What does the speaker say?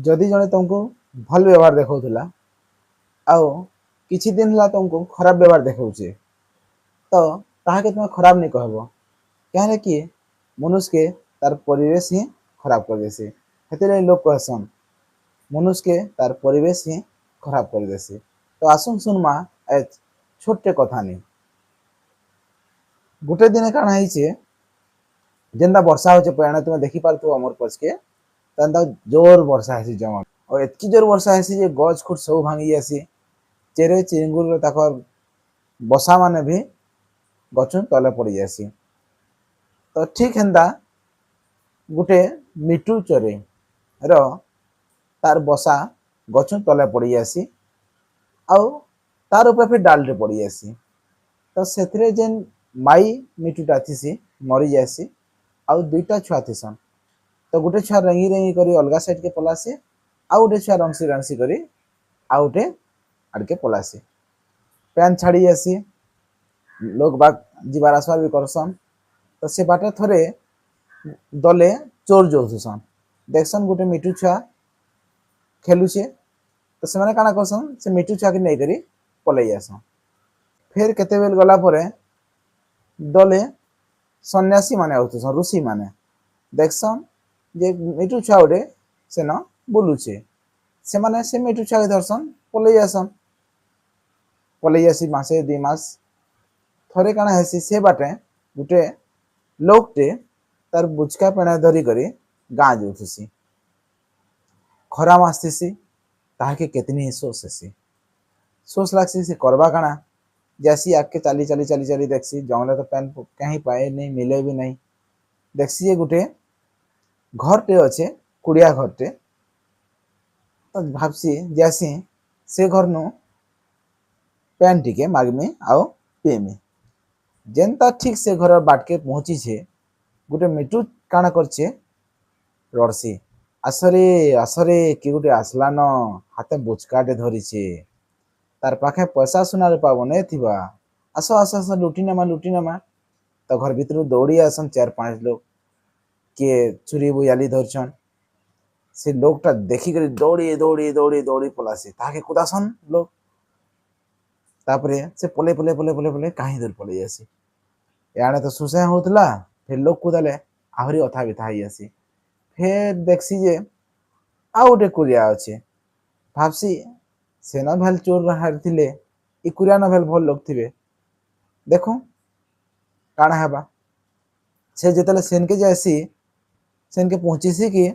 जदि जड़े तुमको भल व्यवहार देखा आउ किछि दिन है तुमको खराब व्यवहार देखाऊे तो ताके तुम खराब नहीं कहब क्या कि मनुष्य के तार परिवेश ही खराब कर देसी हेते लोग कहसन मनुष्य के तार परिवेश ही खराब कर देसी। तो आसुन सुनमा ए छोटे कथा नहीं गोटे दिन काଣା ହେଇଛେ जेनता वर्षा होचे पयाने तुम देखि पारथु अमर पछके तंता जोर वर्षा हेसी जमा और एतकी जोर वर्षा हेसी जे गछ खुट सब भांगी जासी चेरे चिंगुर ताकर बसा माने भी गछ तले पड़ी जासी। तो ठीक हेंदा गुटे मिटू चरे रो तार बसा गछ तले पड़ी जासी आउ तार ऊपर फिर डाल पड़ी जासी। तो से जेन माई मिटूटा थीसी मरी जासी आउ दुईटा छुआ थीसन। तो गोटे छुआ रेंगी रेंगी कर अलग साइड के पलासी आउ गोटे छुआ रंसी रंसी कर आउ गोटे आड़के पलासी पैन छाड़ी जासी लोग बाग जीवार आसबार भी करसन। तो से बाटे थोड़े दले चोर जोथुसन देखसन गोटे मिटू छुआ खेलुचे तो से मैंने काना करसन से मिटू छुआ के नहीं करी पलई जासन। फिर केते बेल गला परे दले सन्यासी माने आउथुसन ऋषि माने देखसन जे मिटू छुआ गोटे सेन बुलुचे से माने से मिटू छुआ के धरसन पलई जासन पलई जासी मासे दी मास थरे काना हेसी से बाटे गोटे लोकटे तार बुचका पेना धरी करी गाँ जाऊथुसी खरा मासथिसी ताहाके केतनी सोच हेसी सोच लागसी से करबा काना जैसी आके चाली चाली चाली चाली देखसी जंगले तो पैन कहीं पाए नहीं मिले भी नहीं देखसी ये गोटे घरटे अच्छे कुड़िया घरटे तो भाबसी जैसी से घर नु पैन टिके मागमी आओ पीमी जेनता ठीक से घर बाटके पहुँची छे गोटे मिटू काना करछे रड़सी आसरे कि गोटे आसला न हाथे बुचकाटे धरीछे तार पाखे पैसा सुना पाब नहीं थिबा आस आस आस लुटी नमा तो घर भीतर दौड़ी आसन 4-5 लोग किए छुरी बुयाली धरछन से लोकटा देखिक दौड़ी दौड़ी दौड़ी दौड़ी पलासी ताके कुदासन लोग तापरे से पले पले पले पले पले कहीं दूर पलि जासी याने तो सुसे होतला फिर लोग कुदाले आहरी अथा बिथा ही आसी फिर देखसी जे आउ गोटे कुरिया अच्छे भाबसी से न भेल चोर रहा थिले इ कुरिया न भेल भल लोग थिबे देखो काना हेबा से जेतले सेन के जासी सेन के पहुंची सी कि